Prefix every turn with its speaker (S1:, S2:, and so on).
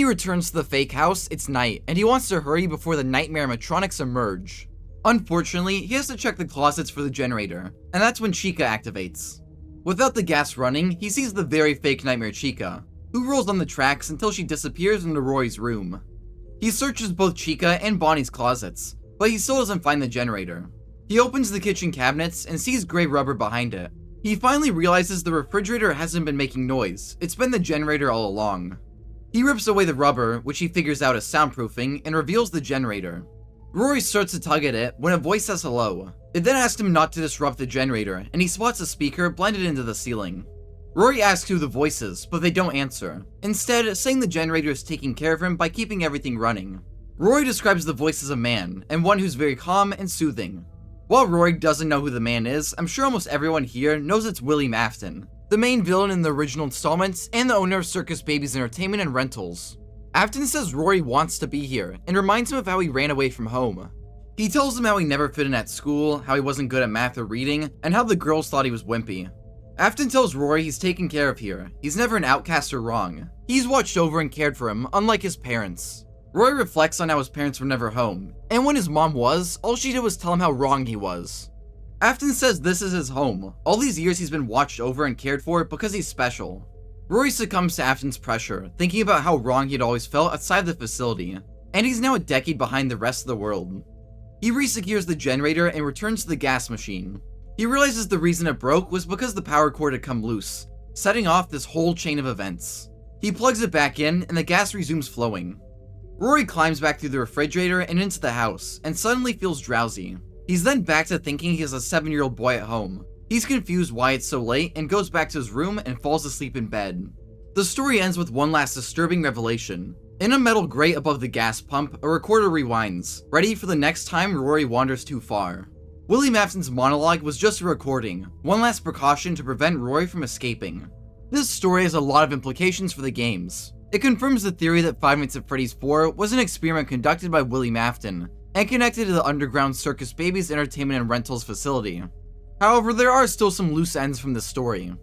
S1: returns to the fake house, it's night, and he wants to hurry before the nightmare animatronics emerge. Unfortunately, he has to check the closets for the generator, and that's when Chica activates. Without the gas running, he sees the very fake Nightmare Chica, who rolls on the tracks until she disappears into Rory's room. He searches both Chica and Bonnie's closets, but he still doesn't find the generator. He opens the kitchen cabinets and sees gray rubber behind it. He finally realizes the refrigerator hasn't been making noise, it's been the generator all along. He rips away the rubber, which he figures out is soundproofing, and reveals the generator. Rory starts to tug at it when a voice says hello. It then asks him not to disrupt the generator, and he spots a speaker blended into the ceiling. Rory asks who the voice is, but they don't answer, instead saying the generator is taking care of him by keeping everything running. Rory describes the voice as a man, and one who's very calm and soothing. While Rory doesn't know who the man is, I'm sure almost everyone here knows it's William Afton, the main villain in the original installments and the owner of Circus Baby's Entertainment and Rentals. Afton says Rory wants to be here, and reminds him of how he ran away from home. He tells him how he never fit in at school, how he wasn't good at math or reading, and how the girls thought he was wimpy. Afton tells Rory he's taken care of here, he's never an outcast or wrong. He's watched over and cared for him, unlike his parents. Rory reflects on how his parents were never home, and when his mom was, all she did was tell him how wrong he was. Afton says this is his home. All these years he's been watched over and cared for because he's special. Rory succumbs to Afton's pressure, thinking about how wrong he'd always felt outside the facility, and he's now a decade behind the rest of the world. He resecures the generator and returns to the gas machine. He realizes the reason it broke was because the power cord had come loose, setting off this whole chain of events. He plugs it back in and the gas resumes flowing. Rory climbs back through the refrigerator and into the house, and suddenly feels drowsy. He's then back to thinking he has a 7-year-old boy at home. He's confused why it's so late and goes back to his room and falls asleep in bed. The story ends with one last disturbing revelation. In a metal grate above the gas pump, a recorder rewinds, ready for the next time Rory wanders too far. William Afton's monologue was just a recording, one last precaution to prevent Rory from escaping. This story has a lot of implications for the games. It confirms the theory that Five Nights at Freddy's 4 was an experiment conducted by William Afton, and connected to the underground Circus Baby's Entertainment and Rentals facility. However, there are still some loose ends from this story.